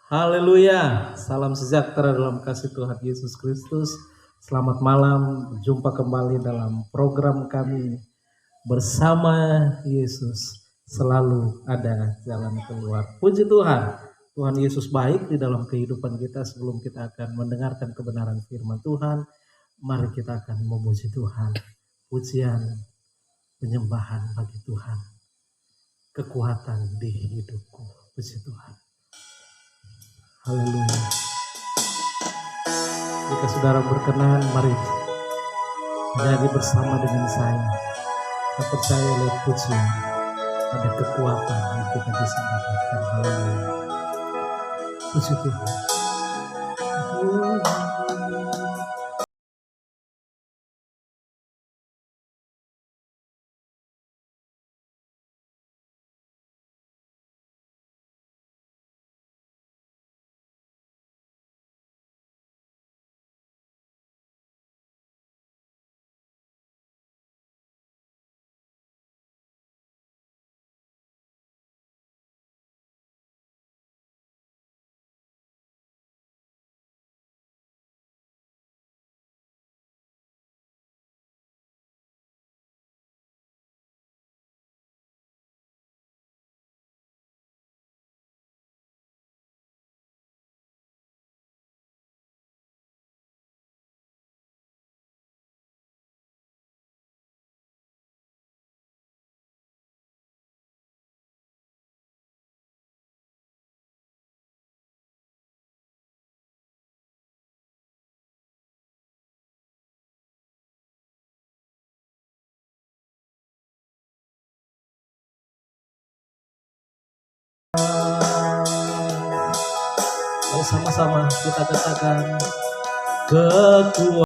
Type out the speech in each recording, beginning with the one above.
Haleluya, salam sejahtera dalam kasih Tuhan Yesus Kristus. Selamat malam, berjumpa kembali dalam program kami bersama Yesus. Selalu ada jalan keluar. Puji Tuhan, Tuhan Yesus baik di dalam kehidupan kita. Sebelum kita akan mendengarkan kebenaran firman Tuhan, mari kita akan memuji Tuhan. Pujian, penyembahan bagi Tuhan, kekuatan di hidupku. Puji Tuhan. Haleluya. Jika saudara berkenan, mari menyanyi bersama dengan saya. Saya percaya lewat pujian ada kekuatan yang kita bisa dapatkan. Haleluya. Puji Tuhan. Bersama-sama kita katakan kekuatan.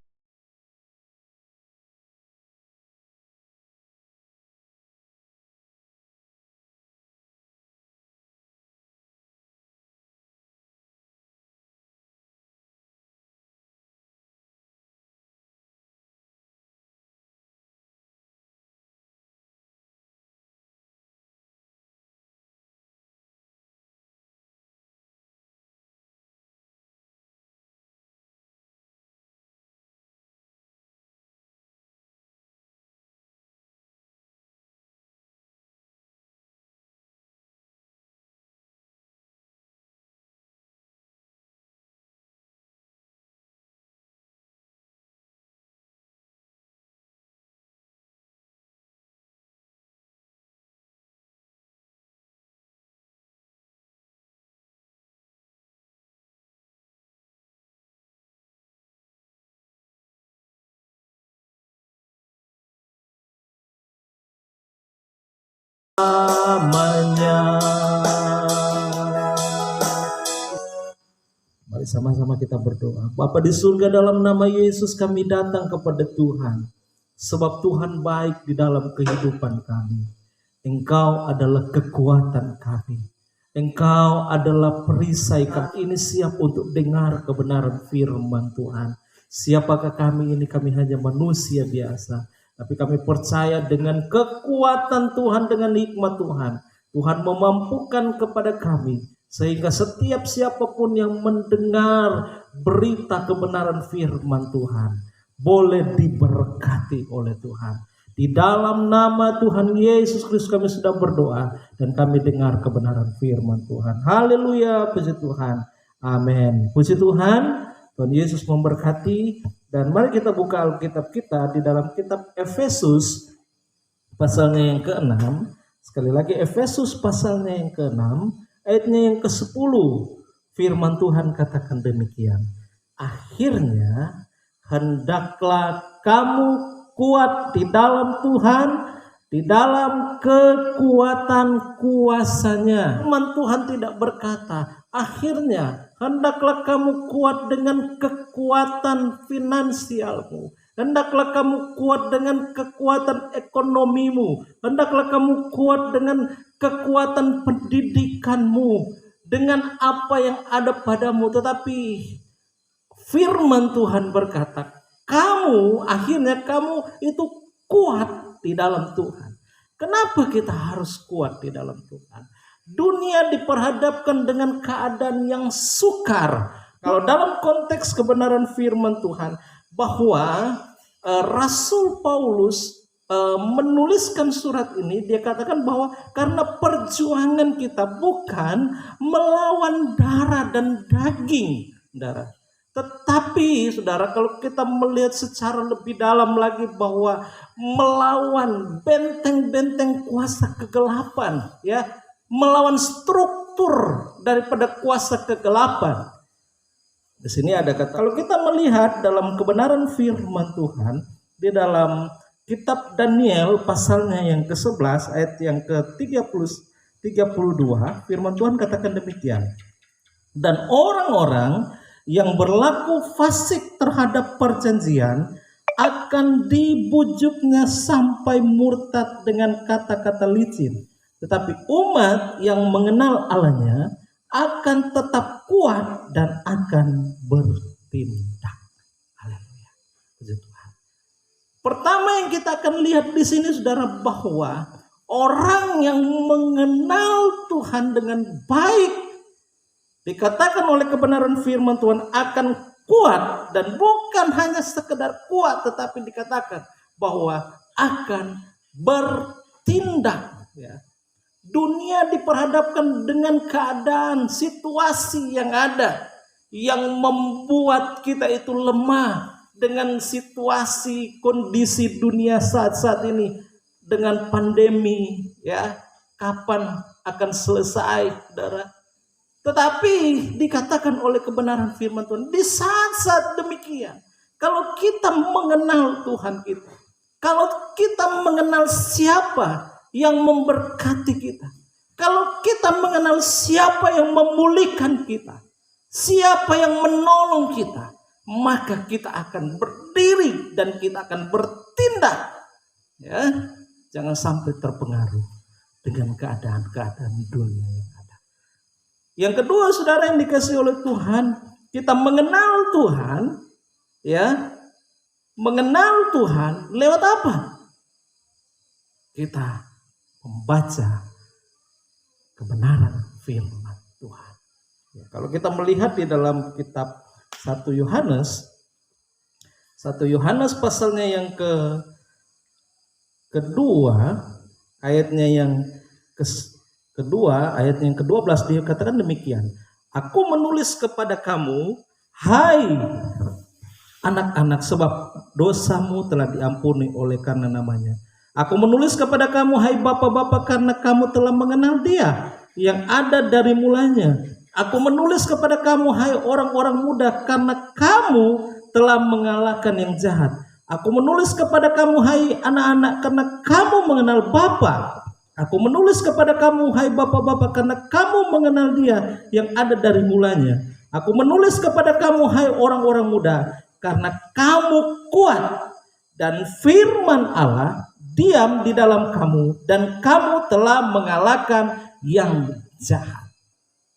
Mari sama-sama kita berdoa. Bapa di surga, dalam nama Yesus kami datang kepada Tuhan. Sebab Tuhan baik di dalam kehidupan kami. Engkau adalah kekuatan kami. Engkau adalah perisai kami. Ini siap untuk dengar kebenaran firman Tuhan. Siapakah kami ini? Kami hanya manusia biasa. Tapi kami percaya dengan kekuatan Tuhan, dengan hikmat Tuhan. Tuhan memampukan kepada kami. Sehingga setiap siapapun yang mendengar berita kebenaran firman Tuhan boleh diberkati oleh Tuhan. Di dalam nama Tuhan Yesus Kristus kami sudah berdoa dan kami dengar kebenaran firman Tuhan. Haleluya, puji Tuhan. Amin. Puji Tuhan. Tuhan Yesus memberkati. Dan mari kita buka Alkitab kita di dalam kitab Efesus pasalnya yang ke-6. Sekali lagi Efesus pasalnya yang ke-6. Ayatnya yang ke-10, firman Tuhan katakan demikian. Akhirnya hendaklah kamu kuat di dalam Tuhan, di dalam kekuatan kuasanya. Firman Tuhan tidak berkata, akhirnya hendaklah kamu kuat dengan kekuatan finansialmu. Hendaklah kamu kuat dengan kekuatan ekonomimu. Hendaklah kamu kuat dengan kekuatan pendidikanmu. Dengan apa yang ada padamu. Tetapi firman Tuhan berkata, akhirnya kamu itu kuat di dalam Tuhan. Kenapa kita harus kuat di dalam Tuhan? Dunia diperhadapkan dengan keadaan yang sukar. Kalau dalam konteks kebenaran firman Tuhan, bahwa Rasul Paulus menuliskan surat ini, dia katakan bahwa karena perjuangan kita bukan melawan darah dan daging, saudara. Tetapi saudara, kalau kita melihat secara lebih dalam lagi bahwa melawan benteng-benteng kuasa kegelapan, ya, melawan struktur daripada kuasa kegelapan. Di sini ada kata, kalau kita melihat dalam kebenaran firman Tuhan di dalam kitab Daniel pasalnya yang ke-11 ayat yang ke-32, firman Tuhan katakan demikian. Dan orang-orang yang berlaku fasik terhadap perjanjian akan dibujuknya sampai murtad dengan kata-kata licin. Tetapi umat yang mengenal Allahnya akan tetap kuat dan akan bertindak. Haleluya. Puji Tuhan. Pertama yang kita akan lihat di sini, saudara, bahwa orang yang mengenal Tuhan dengan baik, dikatakan oleh kebenaran firman Tuhan akan kuat, dan bukan hanya sekedar kuat, tetapi dikatakan bahwa akan bertindak. Ya. Dunia diperhadapkan dengan keadaan situasi yang ada yang membuat kita itu lemah dengan situasi kondisi dunia saat ini dengan pandemi, ya, kapan akan selesai, saudara? Tetapi dikatakan oleh kebenaran firman Tuhan, di saat-saat demikian, kalau kita mengenal Tuhan kita, kalau kita mengenal siapa yang memberkati kita, kalau kita mengenal siapa yang memulihkan kita, siapa yang menolong kita, maka kita akan berdiri dan kita akan bertindak. Ya, jangan sampai terpengaruh dengan keadaan-keadaan dunia yang ada. Yang kedua, saudara yang dikasihi oleh Tuhan, kita mengenal Tuhan, ya, mengenal Tuhan lewat apa? Kita membaca kebenaran firman Tuhan. Ya, kalau kita melihat di dalam kitab 1 Yohanes pasalnya yang kedua, ayatnya yang kedua, ayat yang ke-12, dia katakan demikian. Aku menulis kepada kamu, hai anak-anak, sebab dosamu telah diampuni oleh karena namanya. Aku menulis kepada kamu, hai bapak-bapak, karena kamu telah mengenal Dia yang ada dari mulanya. Aku menulis kepada kamu, hai orang-orang muda, karena kamu telah mengalahkan yang jahat. Aku menulis kepada kamu, hai anak-anak, karena kamu mengenal Bapa. Aku menulis kepada kamu, hai bapak-bapak, karena kamu mengenal Dia yang ada dari mulanya. Aku menulis kepada kamu, hai orang-orang muda, karena kamu kuat dan firman Allah diam di dalam kamu, dan kamu telah mengalahkan yang jahat.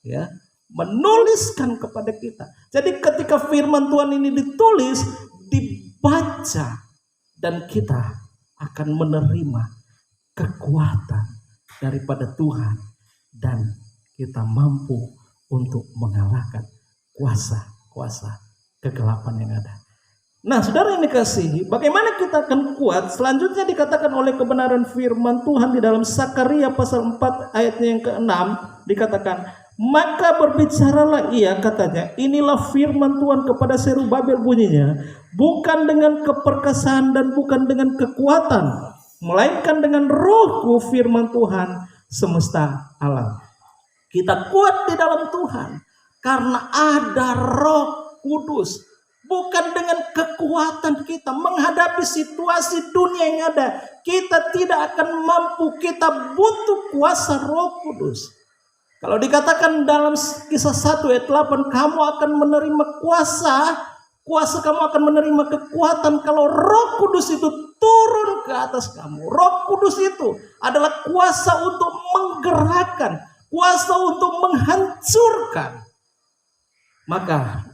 Ya, menuliskan kepada kita. Jadi ketika firman Tuhan ini ditulis, dibaca, dan kita akan menerima kekuatan daripada Tuhan, dan kita mampu untuk mengalahkan kuasa-kuasa kegelapan yang ada. Nah, saudara yang dikasihi, bagaimana kita akan kuat? Selanjutnya dikatakan oleh kebenaran firman Tuhan di dalam Sakaria pasal 4 ayatnya yang ke-6, dikatakan, maka berbicaralah ia, katanya, inilah firman Tuhan kepada Zerubabel bunyinya, bukan dengan keperkasaan dan bukan dengan kekuatan, melainkan dengan rohku, firman Tuhan semesta alam. Kita kuat di dalam Tuhan karena ada Roh Kudus. Bukan dengan kekuatan kita menghadapi situasi dunia yang ada. Kita tidak akan mampu, kita butuh kuasa Roh Kudus. Kalau dikatakan dalam Kisah 1 ayat 8, kamu akan menerima kuasa kamu akan menerima kekuatan kalau Roh Kudus itu turun ke atas kamu. Roh Kudus itu adalah kuasa untuk menggerakkan, kuasa untuk menghancurkan. Maka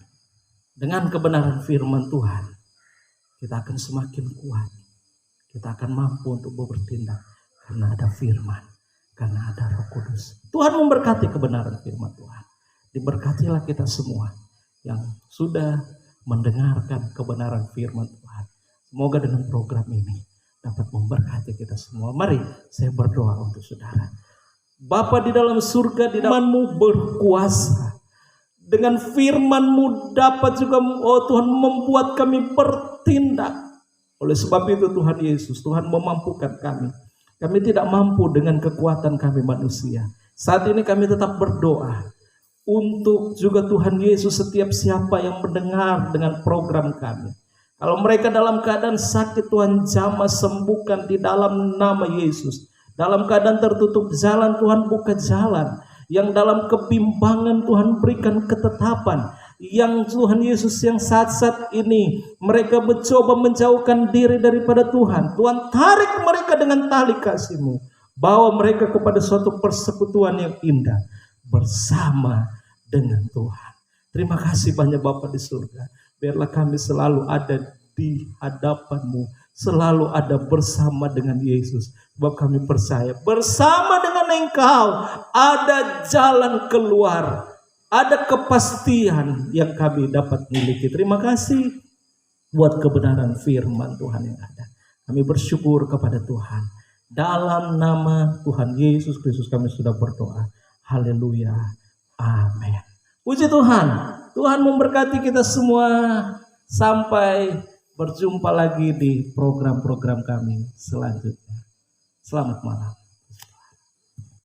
dengan kebenaran firman Tuhan, kita akan semakin kuat. Kita akan mampu untuk bertindak karena ada firman. karena ada Roh Kudus. Tuhan memberkati kebenaran firman Tuhan. Diberkatilah kita semua yang sudah mendengarkan kebenaran firman Tuhan. Semoga dengan program ini dapat memberkati kita semua. Mari saya berdoa untuk saudara. Bapa di dalam surga, di dalam-Mu berkuasa. Dengan firman-Mu dapat juga, oh Tuhan, membuat kami bertindak. Oleh sebab itu Tuhan Yesus, Tuhan memampukan kami. Kami tidak mampu dengan kekuatan kami manusia. Saat ini kami tetap berdoa untuk juga Tuhan Yesus setiap siapa yang mendengar dengan program kami. Kalau mereka dalam keadaan sakit, Tuhan jamah sembuhkan di dalam nama Yesus. Dalam keadaan tertutup jalan, Tuhan buka jalan. Yang dalam kebimbangan, Tuhan berikan ketetapan. Yang Tuhan Yesus yang saat-saat ini mereka mencoba menjauhkan diri daripada Tuhan, Tuhan tarik mereka dengan tali kasih-Mu, bawa mereka kepada suatu persekutuan yang indah bersama dengan Tuhan. Terima kasih banyak Bapa di surga. Biarlah kami selalu ada di hadapan-Mu, selalu ada bersama dengan Yesus. Sebab kami percaya bersama dengan Engkau ada jalan keluar, ada kepastian yang kami dapat miliki. Terima kasih buat kebenaran firman Tuhan yang ada. Kami bersyukur kepada Tuhan. Dalam nama Tuhan Yesus Kristus kami sudah berdoa. Haleluya. Amin. Puji Tuhan. Tuhan memberkati kita semua. Sampai berjumpa lagi di program-program kami selanjutnya. Selamat malam.